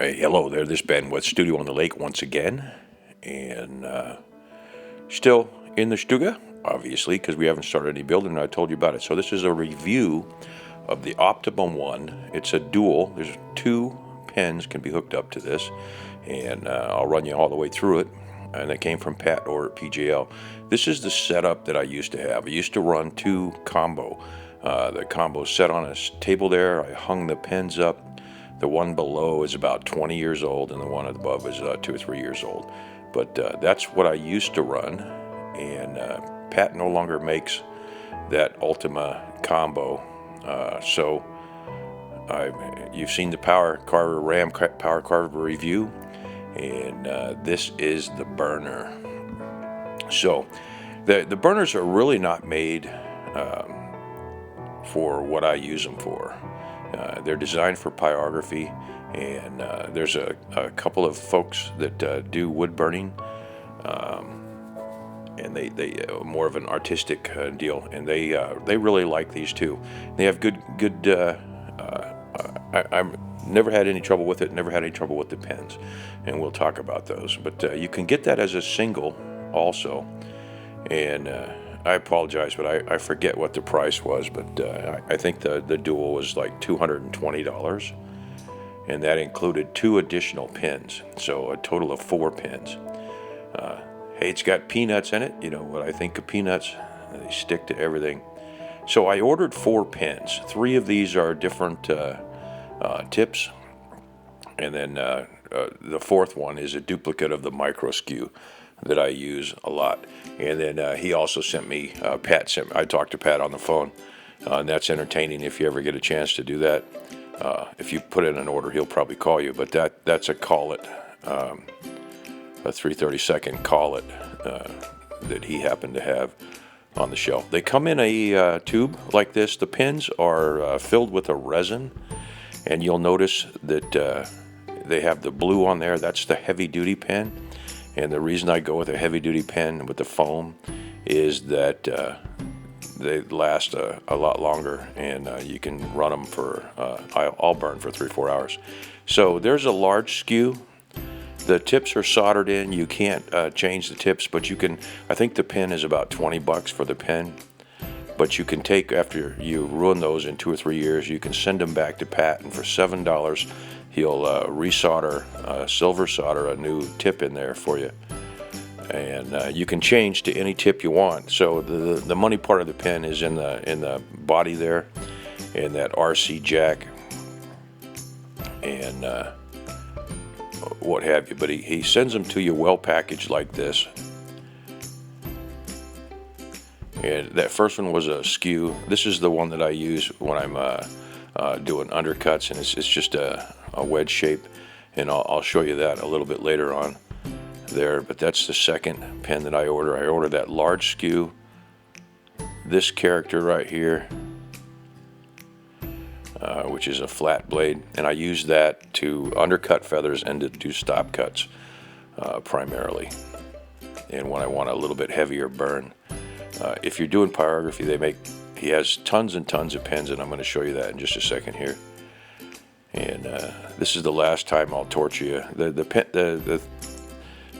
Hey, hello there. This is Ben with Studio on the Lake once again, and still in the Stuga, obviously, because we haven't started any building, and I told you about it. So this is a review of the Optima one. It's a dual. There's two pins can be hooked up to this, and I'll run you all the way through it. And it came from Pat or at PJL. This is the setup that I used to have. I used to run two combo. The combo set on a table there. I hung the pins up. The one below is about 20 years old, and the one above is 2 or 3 years old. But that's what I used to run, and Pat no longer makes that Optima combo. So you've seen the power carver power carver review, and this is the burner. So the burners are really not made for what I use them for. They're designed for pyrography, and there's a couple of folks that do wood burning, and they more of an artistic deal, and they really like these too. They have good. I've never had any trouble with it. Never had any trouble with the pens, and we'll talk about those. But you can get that as a single also, and I apologize, but I forget what the price was, but I think the dual was like $220, and that included 2 additional pins, so a total of 4 pins. Hey, it's got peanuts in it. You know what I think of peanuts? They stick to everything. So I ordered 4 pins. 3 of these are different tips, and then the 4th one is a duplicate of the micro skew that I use a lot. And then he also sent me, I talked to Pat on the phone, and that's entertaining if you ever get a chance to do that. If you put in an order, he'll probably call you, but that's a call it, a 3/32 call it that he happened to have on the shelf. They come in a tube like this. The pins are filled with a resin, and you'll notice that they have the blue on there. That's the heavy duty pen. And the reason I go with a heavy-duty pen with the foam is that they last a lot longer, and you can run them for, I'll burn for 3-4 hours. So there's a large skew. The tips are soldered in. You can't change the tips, but you can. I think the pen is about $20 for the pen. But you can take, after you ruin those in 2 or 3 years, you can send them back to Pat, and for $7, he'll silver solder a new tip in there for you, and you can change to any tip you want. So the money part of the pen is in the body there, and that RC jack, and what have you. But he sends them to you well packaged like this. And that first one was a skew. This is the one that I use when I'm doing undercuts, and it's just a wedge shape, and I'll show you that a little bit later on there. But that's the second pen that I order. I order that large skew, this character right here, which is a flat blade, and I use that to undercut feathers and to do stop cuts primarily, and when I want a little bit heavier burn. If you're doing pyrography, he has tons and tons of pens, and I'm going to show you that in just a second here. And this is the last time I'll torture you.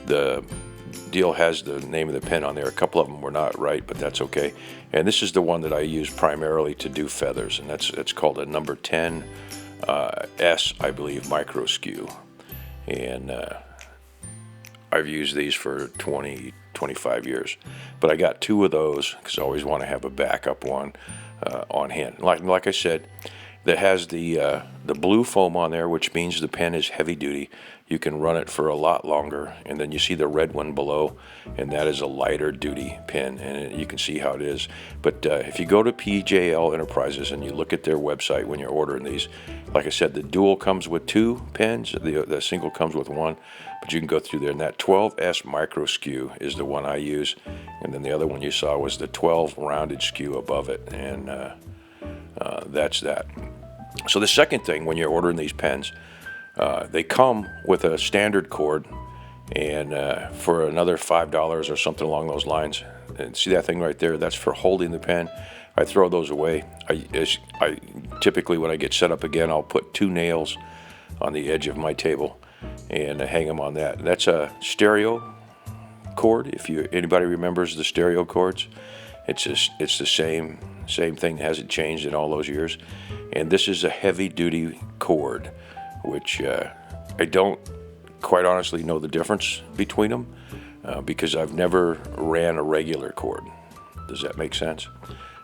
The deal has the name of the pen on there. A couple of them were not right, but that's okay. And this is the one that I use primarily to do feathers, and it's called a number 10 S, I believe, micro skew. And I've used these for 25 years, but I got 2 of those because I always want to have a backup one on hand. Like I said, that has the blue foam on there, which means the pen is heavy duty. You can run it for a lot longer, and then you see the red one below, and that is a lighter duty pen, and you can see how it is. But if you go to PJL Enterprises and you look at their website when you're ordering these, like I said, the dual comes with 2 pens, the single comes with 1, but you can go through there, and that 12S micro skew is the one I use, and then the other one you saw was the 12 rounded skew above it, and that's that. So the second thing when you're ordering these pens, they come with a standard cord, and for another $5 or something along those lines. And see that thing right there? That's for holding the pen. I throw those away. I typically, when I get set up again, I'll put 2 nails on the edge of my table and hang them on that. That's a stereo cord. If anybody remembers the stereo cords, it's the same thing, hasn't changed in all those years. And this is a heavy duty cord, which I don't quite honestly know the difference between them because I've never ran a regular cord. Does that make sense?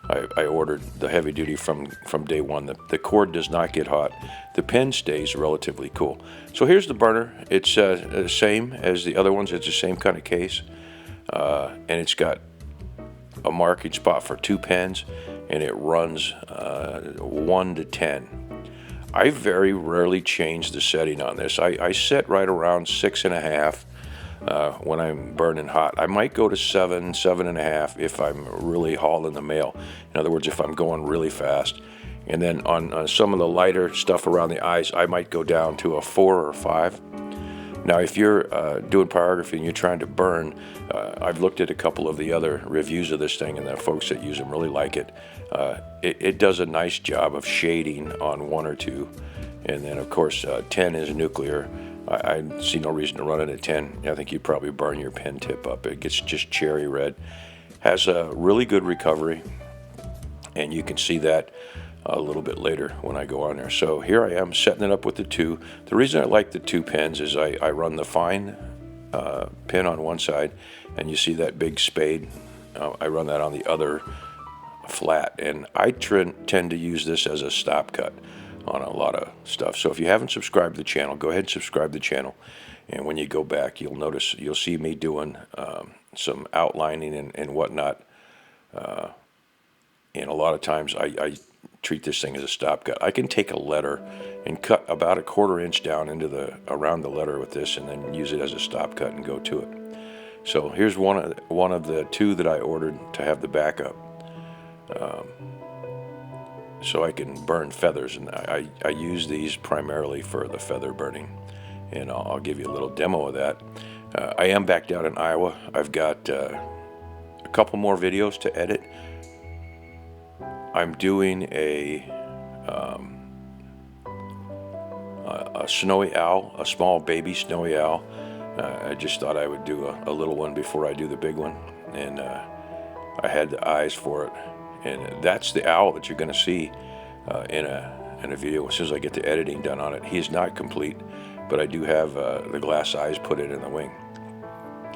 I ordered the heavy duty from day one. The cord does not get hot. The pen stays relatively cool. So here's the burner. It's the same as the other ones. It's the same kind of case. And it's got a marking spot for 2 pens, and it runs 1 to 10. I very rarely change the setting on this. I set right around 6.5 when I'm burning hot. I might go to 7.5 if I'm really hauling the mail. In other words, if I'm going really fast. And then on some of the lighter stuff around the eyes, I might go down to a 4 or 5. Now, if you're doing pyrography and you're trying to burn, I've looked at a couple of the other reviews of this thing, and the folks that use them really like it. It does a nice job of shading on 1 or 2. And then, of course, 10 is nuclear. I see no reason to run it at 10. I think you'd probably burn your pen tip up. It gets just cherry red. Has a really good recovery, and you can see that a little bit later when I go on there. So here I am setting it up with the 2. The reason I like the 2 pens is I run the fine pen on one side, and you see that big spade. I run that on the other flat, and I tend to use this as a stop cut on a lot of stuff. So if you haven't subscribed to the channel, go ahead and subscribe to the channel, and when you go back, you'll see me doing some outlining and whatnot. And a lot of times I treat this thing as a stop cut. I can take a letter and cut about a 1/4 inch down into around the letter with this, and then use it as a stop cut and go to it. So here's one of the 2 that I ordered to have the backup, so I can burn feathers, and I use these primarily for the feather burning, and I'll give you a little demo of that. I am back down in Iowa. I've got a couple more videos to edit. I'm doing a snowy owl, a small baby snowy owl. I just thought I would do a little one before I do the big one, and I had the eyes for it. And that's the owl that you're going to see in a video as soon as I get the editing done on it. He is not complete, but I do have the glass eyes put in the wing.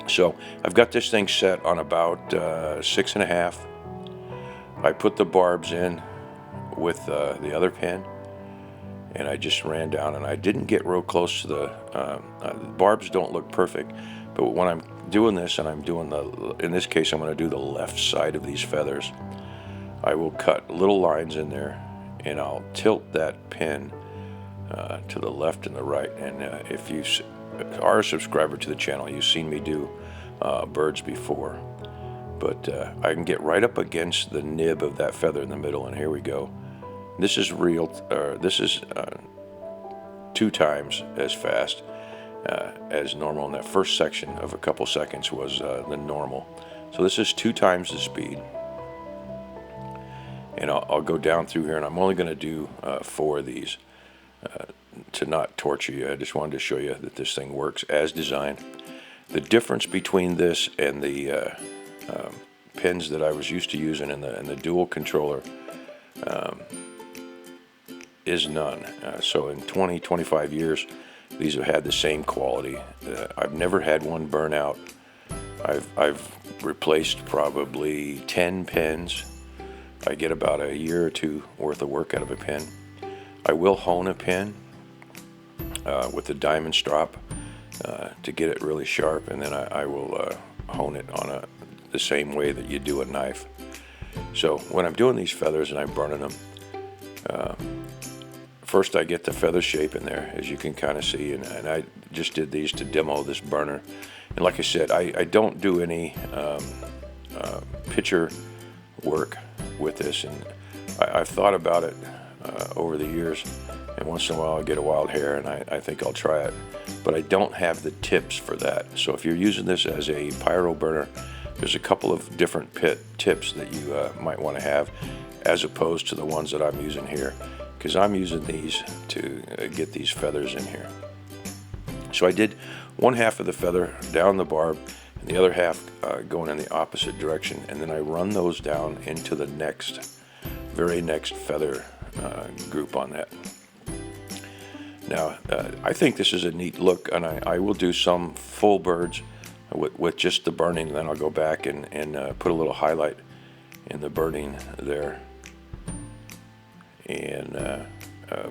So I've got this thing set on about 6.5. I put the barbs in with the other pen, and I just ran down, and I didn't get real close to the barbs don't look perfect, but when I'm doing this, and I'm doing in this case, I'm going to do the left side of these feathers. I will cut little lines in there, and I'll tilt that pen to the left and the right. And if you are a subscriber to the channel, you've seen me do birds before. But I can get right up against the nib of that feather in the middle, and here we go. This is real. This is 2 times as fast as normal, and that first section of a couple seconds was the normal. So this is 2 times the speed. And I'll go down through here, and I'm only going to do 4 of these to not torture you. I just wanted to show you that this thing works as designed. The difference between this and the pins that I was used to using in the dual controller is none. So in 25 years, these have had the same quality. I've never had one burn out. I've replaced probably 10 pens. I get about a year or 2 worth of work out of a pen. I will hone a pen with the diamond strop to get it really sharp, and then I will hone it on the same way that you do a knife. So when I'm doing these feathers and I'm burning them, first I get the feather shape in there, as you can kind of see, and I just did these to demo this burner. And like I said, I don't do any picture work with this, and I've thought about it over the years, and once in a while I get a wild hair, and I think I'll try it, but I don't have the tips for that. So if you're using this as a pyro burner, there's a couple of different tips that you might want to have, as opposed to the ones that I'm using here. because I'm using these to get these feathers in here. So I did one half of the feather down the barb and the other half going in the opposite direction, and then I run those down into the very next feather group on that. Now I think this is a neat look, and I will do some full birds with just the burning, and then I'll go back and put a little highlight in the burning there. And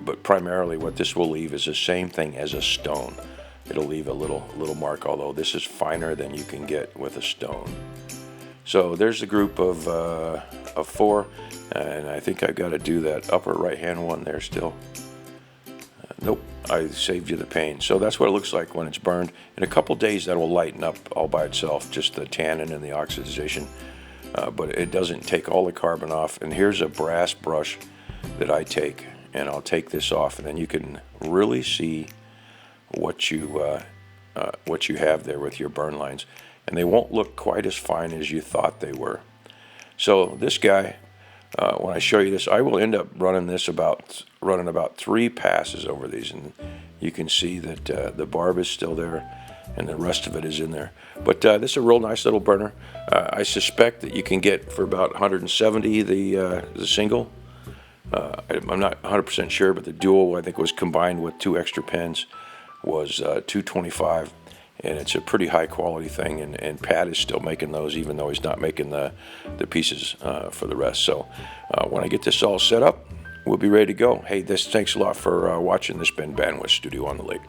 but primarily what this will leave is the same thing as a stone. It'll leave a little mark, although this is finer than you can get with a stone. So there's the group of 4, and I think I've got to do that upper right hand one there still. Nope, I saved you the pain. So that's what it looks like when it's burned. In a couple days that will lighten up all by itself, just the tannin and the oxidization, but it doesn't take all the carbon off. And here's a brass brush that I take, and I'll take this off, and then you can really see what you have there with your burn lines, and they won't look quite as fine as you thought they were. So this guy, when I show you this, I will end up running about 3 passes over these, and you can see that the barb is still there and the rest of it is in there. But this is a real nice little burner. I suspect that you can get for about 170 the single. I'm not 100% sure, but the dual, I think, was combined with 2 extra pens, was $225, and it's a pretty high quality thing, and Pat is still making those, even though he's not making the pieces for the rest. So when I get this all set up, we'll be ready to go. Hey, thanks a lot for watching. This has been Bandwidth Studio on the Lake.